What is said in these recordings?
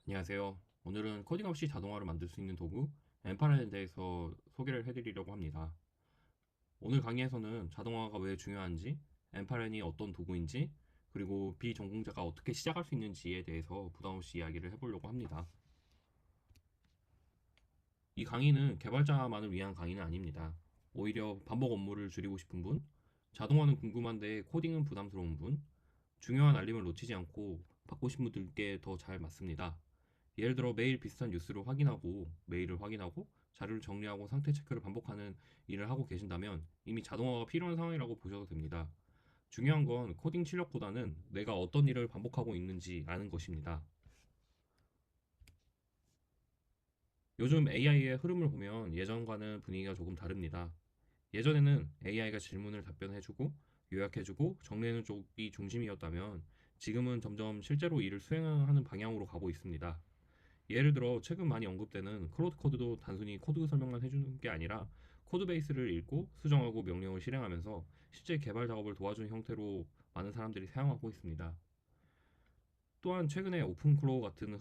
안녕하세요. 오늘은 코딩 없이 자동화를 만들 수 있는 도구 엠파란에 대해서 소개를 해드리려고 합니다. 오늘 강의에서는 자동화가 왜 중요한지, 엠파란이 어떤 도구인지, 그리고 비전공자가 어떻게 시작할 수 있는지에 대해서 부담 없이 이야기를 해보려고 합니다. 이 강의는 개발자만을 위한 강의는 아닙니다. 오히려 반복 업무를 줄이고 싶은 분, 자동화는 궁금한데 코딩은 부담스러운 분, 중요한 알림을 놓치지 않고 받고 싶은 분들께 더 잘 맞습니다. 예를 들어 매일 비슷한 뉴스를 확인하고 메일을 확인하고 자료를 정리하고 상태 체크를 반복하는 일을 하고 계신다면 이미 자동화가 필요한 상황이라고 보셔도 됩니다. 중요한 건 코딩 실력보다는 내가 어떤 일을 반복하고 있는지 아는 것입니다. 요즘 AI의 흐름을 보면 예전과는 분위기가 조금 다릅니다. 예전에는 AI가 질문을 답변해주고 요약해주고 정리하는 쪽이 중심이었다면 지금은 점점 실제로 일을 수행하는 방향으로 가고 있습니다. 예를 들어 최근 많이 언급되는 클로드 코드도 단순히 코드 설명만 해주는 게 아니라 코드 베이스를 읽고 수정하고 명령을 실행하면서 실제 개발 작업을 도와주는 형태로 많은 사람들이 사용하고 있습니다. 또한 최근에 오픈클로우 같은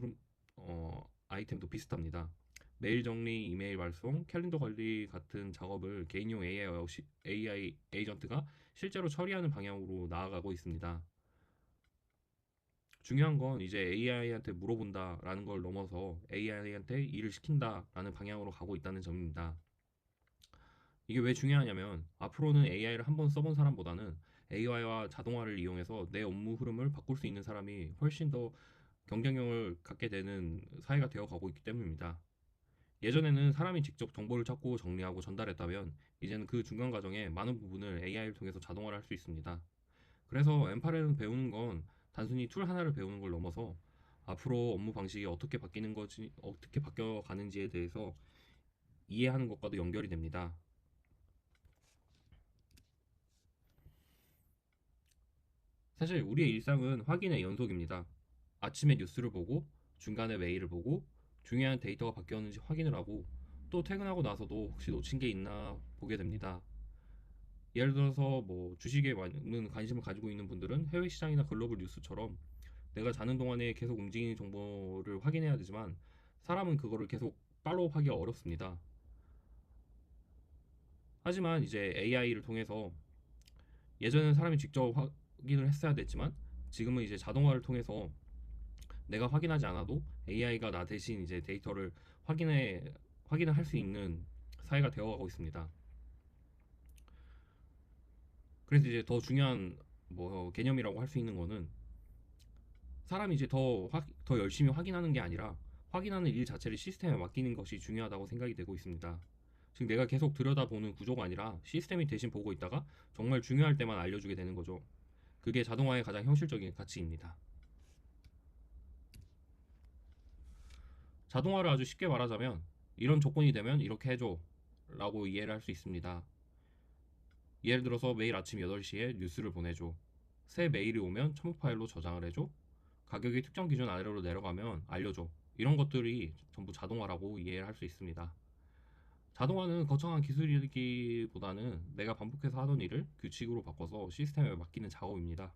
아이템도 비슷합니다. 메일 정리, 이메일 발송, 캘린더 관리 같은 작업을 개인용 AI 에이전트가 실제로 처리하는 방향으로 나아가고 있습니다. 중요한 건 이제 AI한테 물어본다라는 걸 넘어서 AI한테 일을 시킨다라는 방향으로 가고 있다는 점입니다. 이게 왜 중요하냐면 앞으로는 AI를 한번 써본 사람보다는 AI와 자동화를 이용해서 내 업무 흐름을 바꿀 수 있는 사람이 훨씬 더 경쟁력을 갖게 되는 사회가 되어 가고 있기 때문입니다. 예전에는 사람이 직접 정보를 찾고 정리하고 전달했다면 이제는 그 중간 과정에 많은 부분을 AI를 통해서 자동화를 할 수 있습니다. 그래서 엠파레는 배우는 건 단순히 툴 하나를 배우는 걸 넘어서 앞으로 업무 방식이 어떻게 바뀌는 거지, 어떻게 바뀌어 가는지에 대해서 이해하는 것과도 연결이 됩니다. 사실 우리의 일상은 확인의 연속입니다. 아침에 뉴스를 보고, 중간에 메일을 보고, 중요한 데이터가 바뀌었는지 확인을 하고, 또 퇴근하고 나서도 혹시 놓친 게 있나 보게 됩니다. 예를 들어서 뭐 주식에 많은 관심을 가지고 있는 분들은 해외 시장이나 글로벌 뉴스처럼 내가 자는 동안에 계속 움직이는 정보를 확인해야 되지만 사람은 그거를 계속 팔로우하기가 어렵습니다. 하지만 이제 AI를 통해서 예전에는 사람이 직접 확인을 했어야 됐지만 지금은 이제 자동화를 통해서 내가 확인하지 않아도 AI가 나 대신 이제 데이터를 확인을 할 수 있는 사회가 되어가고 있습니다. 그래서 이제 더 중요한 뭐 개념이라고 할 수 있는 거는 사람이 이제 더 열심히 확인하는 게 아니라 확인하는 일 자체를 시스템에 맡기는 것이 중요하다고 생각이 되고 있습니다. 즉 내가 계속 들여다보는 구조가 아니라 시스템이 대신 보고 있다가 정말 중요할 때만 알려주게 되는 거죠. 그게 자동화의 가장 현실적인 가치입니다. 자동화를 아주 쉽게 말하자면 이런 조건이 되면 이렇게 해줘 라고 이해를 할 수 있습니다. 예를 들어서 매일 아침 8시에 뉴스를 보내줘. 새 메일이 오면 첨부 파일로 저장을 해줘. 가격이 특정 기준 아래로 내려가면 알려줘. 이런 것들이 전부 자동화라고 이해를 할 수 있습니다. 자동화는 거창한 기술이기보다는 내가 반복해서 하던 일을 규칙으로 바꿔서 시스템에 맡기는 작업입니다.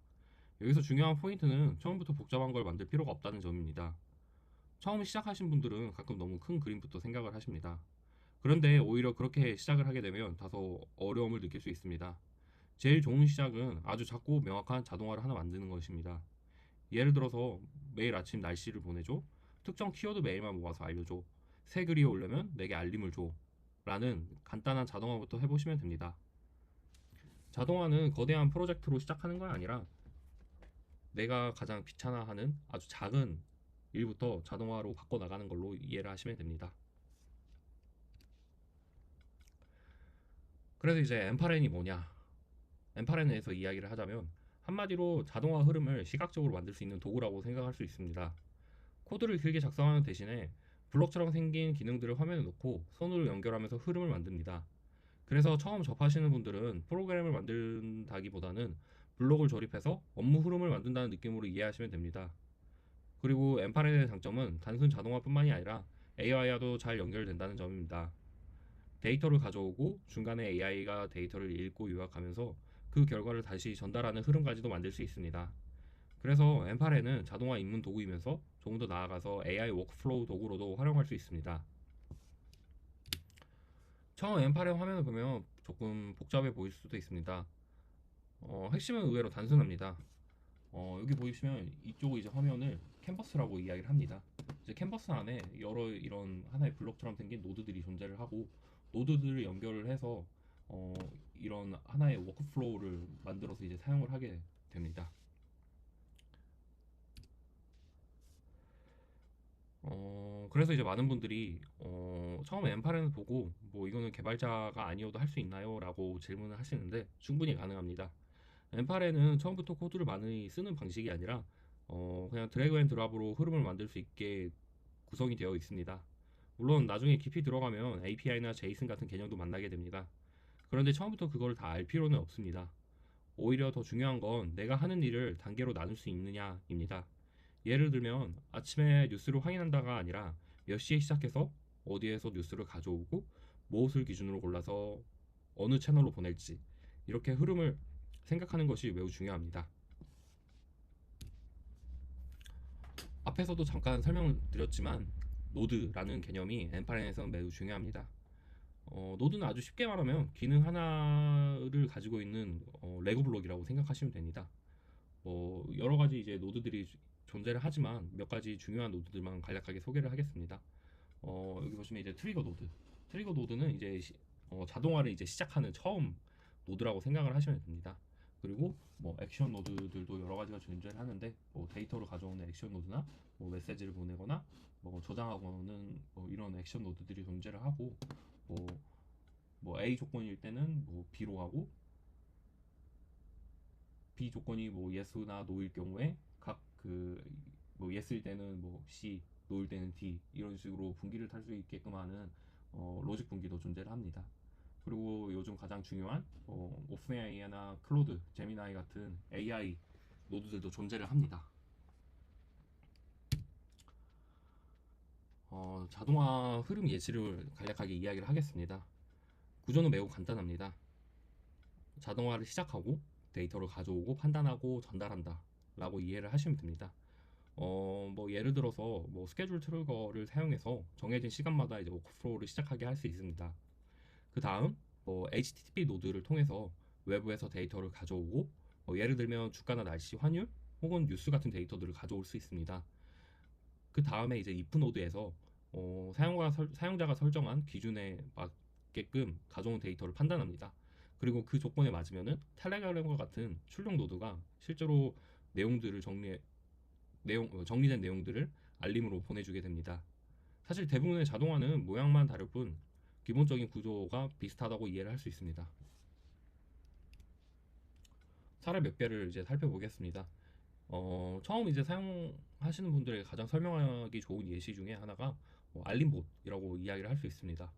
여기서 중요한 포인트는 처음부터 복잡한 걸 만들 필요가 없다는 점입니다. 처음 시작하신 분들은 가끔 너무 큰 그림부터 생각을 하십니다. 그런데 오히려 그렇게 시작을 하게 되면 다소 어려움을 느낄 수 있습니다. 제일 좋은 시작은 아주 작고 명확한 자동화를 하나 만드는 것입니다. 예를 들어서 매일 아침 날씨를 보내줘. 특정 키워드 메일만 모아서 알려줘. 새 글이 오려면 내게 알림을 줘. 라는 간단한 자동화부터 해보시면 됩니다. 자동화는 거대한 프로젝트로 시작하는 건 아니라 내가 가장 귀찮아하는 아주 작은 일부터 자동화로 바꿔나가는 걸로 이해를 하시면 됩니다. 그래서 이제 엠파렌이 뭐냐? 엠파렌에 대해서 이야기를 하자면 한마디로 자동화 흐름을 시각적으로 만들 수 있는 도구라고 생각할 수 있습니다. 코드를 길게 작성하는 대신에 블록처럼 생긴 기능들을 화면에 놓고 손으로 연결하면서 흐름을 만듭니다. 그래서 처음 접하시는 분들은 프로그램을 만든다기보다는 블록을 조립해서 업무 흐름을 만든다는 느낌으로 이해하시면 됩니다. 그리고 엠파렌의 장점은 단순 자동화뿐만이 아니라 AI와도 잘 연결된다는 점입니다. 데이터를 가져오고 중간에 AI가 데이터를 읽고 요약하면서 그 결과를 다시 전달하는 흐름까지도 만들 수 있습니다. 그래서 M8에는 자동화 입문 도구이면서 조금 더 나아가서 AI 워크플로우 도구로도 활용할 수 있습니다. 처음 M8의 화면을 보면 조금 복잡해 보일 수도 있습니다. 핵심은 의외로 단순합니다. 여기 보시면 이쪽 이제 화면을 캔버스라고 이야기를 합니다. 이제 캔버스 안에 여러 이런 하나의 블록처럼 생긴 노드들이 존재를 하고 노드들을 연결을 해서 어, 이런 하나의 워크플로우를 만들어서 이제 사용을 하게 됩니다. 그래서 이제 많은 분들이 처음에 M8을 보고 뭐 이거는 개발자가 아니어도 할 수 있나요? 라고 질문을 하시는데 충분히 가능합니다. M8에는 처음부터 코드를 많이 쓰는 방식이 아니라 그냥 드래그 앤 드랍으로 흐름을 만들 수 있게 구성이 되어 있습니다. 물론 나중에 깊이 들어가면 API나 JSON 같은 개념도 만나게 됩니다. 그런데 처음부터 그걸 다 알 필요는 없습니다. 오히려 더 중요한 건 내가 하는 일을 단계로 나눌 수 있느냐입니다. 예를 들면 아침에 뉴스를 확인한다가 아니라 몇 시에 시작해서 어디에서 뉴스를 가져오고 무엇을 기준으로 골라서 어느 채널로 보낼지 이렇게 흐름을 생각하는 것이 매우 중요합니다. 앞에서도 잠깐 설명을 드렸지만 노드라는 개념이 M8N에서는 매우 중요합니다. 노드는 아주 쉽게 말하면 기능 하나를 가지고 있는 레고 블록이라고 생각하시면 됩니다. 여러 가지 이제 노드들이 존재를 하지만 몇 가지 중요한 노드들만 간략하게 소개를 하겠습니다. 여기 보시면 이제 트리거 노드. 트리거 노드는 이제 자동화를 이제 시작하는 처음 노드라고 생각을 하시면 됩니다. 그리고 뭐 액션 노드들도 여러 가지가 존재를 하는데 뭐 데이터를 가져오는 액션 노드나 뭐 메시지를 보내거나 뭐 저장하고는 뭐 이런 액션 노드들이 존재를 하고 뭐, 뭐 A 조건일 때는 뭐 B로 하고 B 조건이 뭐 yes나 no일 경우에 각 그 뭐 yes일 때는 뭐 C, no일 때는 D 이런 식으로 분기를 탈 수 있게끔 하는 로직 분기도 존재를 합니다. 그리고 요즘 가장 중요한 오픈AI나 클로드, 제미나이 같은 AI 노드들도 존재를 합니다. 자동화 흐름 예시를 간략하게 이야기를 하겠습니다. 구조는 매우 간단합니다. 자동화를 시작하고 데이터를 가져오고 판단하고 전달한다 라고 이해를 하시면 됩니다. 뭐 예를 들어서 뭐 스케줄 트리거를 사용해서 정해진 시간마다 이제 워크플로우를 시작하게 할 수 있습니다. 그 다음 뭐 HTTP 노드를 통해서 외부에서 데이터를 가져오고 예를 들면 주가나 날씨, 환율 혹은 뉴스 같은 데이터들을 가져올 수 있습니다. 그 다음에 이제 if 노드에서 사용자가 설정한 기준에 맞게끔 가져온 데이터를 판단합니다. 그리고 그 조건에 맞으면은 텔레그램과 같은 출력 노드가 실제로 정리된 내용들을 알림으로 보내주게 됩니다. 사실 대부분의 자동화는 모양만 다를 뿐 기본적인 구조가 비슷하다고 이해를 할 수 있습니다. 사례 몇 개를 이제 살펴보겠습니다. 처음 이제 사용하시는 분들에게 가장 설명하기 좋은 예시 중에 하나가 알림봇이라고 이야기를 할 수 있습니다.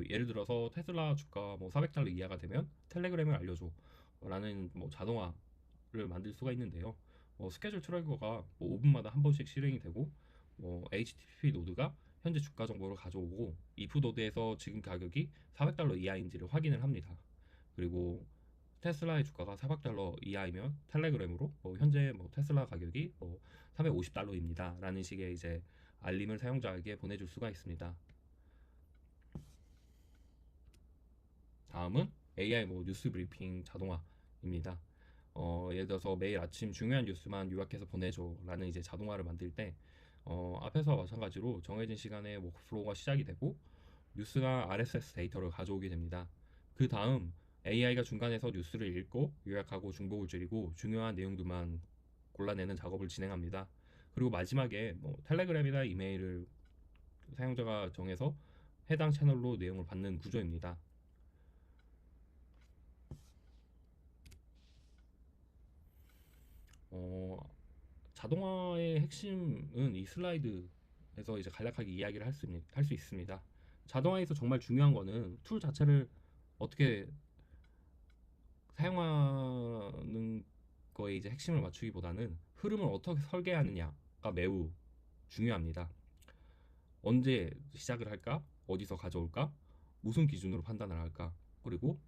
예를 들어서 테슬라 주가 뭐 400달러 이하가 되면 텔레그램을 알려줘 라는 뭐 자동화를 만들 수가 있는데요. 스케줄 트래커가 뭐 5분마다 한 번씩 실행이 되고 HTTP 노드가 현재 주가 정보를 가져오고 if 노드에서 지금 가격이 400달러 이하인지를 확인을 합니다. 그리고 테슬라의 주가가 400달러 이하이면 텔레그램으로 현재 테슬라 가격이 350달러입니다 라는 식의 이제 알림을 사용자에게 보내줄 수가 있습니다. 다음은 AI 뉴스 브리핑 자동화입니다. 예를 들어서 매일 아침 중요한 뉴스만 요약해서 보내줘 라는 이제 자동화를 만들 때 앞에서 마찬가지로 정해진 시간에 워크플로우가 시작이 되고 뉴스나 RSS 데이터를 가져오게 됩니다. 그 다음 AI가 중간에서 뉴스를 읽고 요약하고 중복을 줄이고 중요한 내용들만 골라내는 작업을 진행합니다. 그리고 마지막에 텔레그램이나 이메일을 사용자가 정해서 해당 채널로 내용을 받는 구조입니다. 자동화의 핵심은 이 슬라이드에서 이제 간략하게 이야기를 할 수 있습니다. 자동화에서 정말 중요한 거는 툴 자체를 어떻게 사용하는 거에 이제 핵심을 맞추기보다는 흐름을 어떻게 설계하느냐가 매우 중요합니다. 언제 시작을 할까? 어디서 가져올까? 무슨 기준으로 판단을 할까? 그리고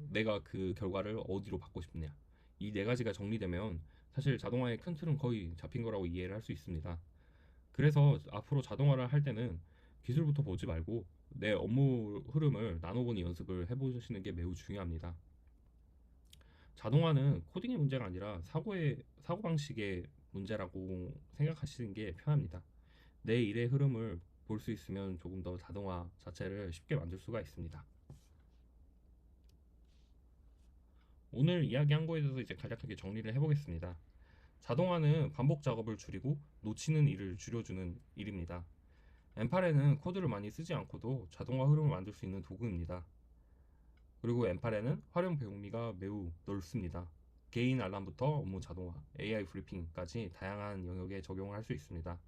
내가 그 결과를 어디로 받고 싶냐? 이 네 가지가 정리되면 사실 자동화의 큰 틀은 거의 잡힌 거라고 이해를 할 수 있습니다. 그래서 앞으로 자동화를 할 때는 기술부터 보지 말고 내 업무 흐름을 나눠보는 연습을 해보시는 게 매우 중요합니다. 자동화는 코딩의 문제가 아니라 사고방식의 문제라고 생각하시는 게 편합니다. 내 일의 흐름을 볼 수 있으면 조금 더 자동화 자체를 쉽게 만들 수가 있습니다. 오늘 이야기한 거에 대해서 이제 간략하게 정리를 해보겠습니다. 자동화는 반복 작업을 줄이고 놓치는 일을 줄여주는 일입니다. 엠팔에는 코드를 많이 쓰지 않고도 자동화 흐름을 만들 수 있는 도구입니다. 그리고 엠팔에는 활용 범위가 매우 넓습니다. 개인 알람부터 업무 자동화, AI 브리핑까지 다양한 영역에 적용을 할 수 있습니다.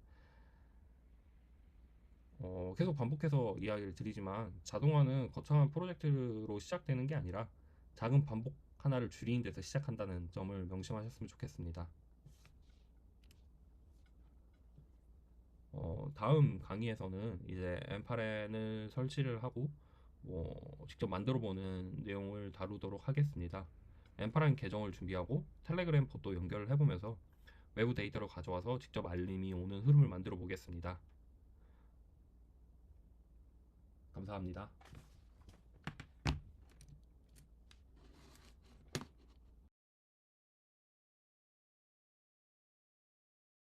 계속 반복해서 이야기를 드리지만 자동화는 거창한 프로젝트로 시작되는 게 아니라 작은 반복 하나를 줄이는 데서 시작한다는 점을 명심하셨으면 좋겠습니다. 다음 강의에서는 이제 엠파렌을 설치를 하고 직접 만들어 보는 내용을 다루도록 하겠습니다. 엠파렌 계정을 준비하고 텔레그램 봇도 연결을 해보면서 외부 데이터를 가져와서 직접 알림이 오는 흐름을 만들어 보겠습니다. 감사합니다.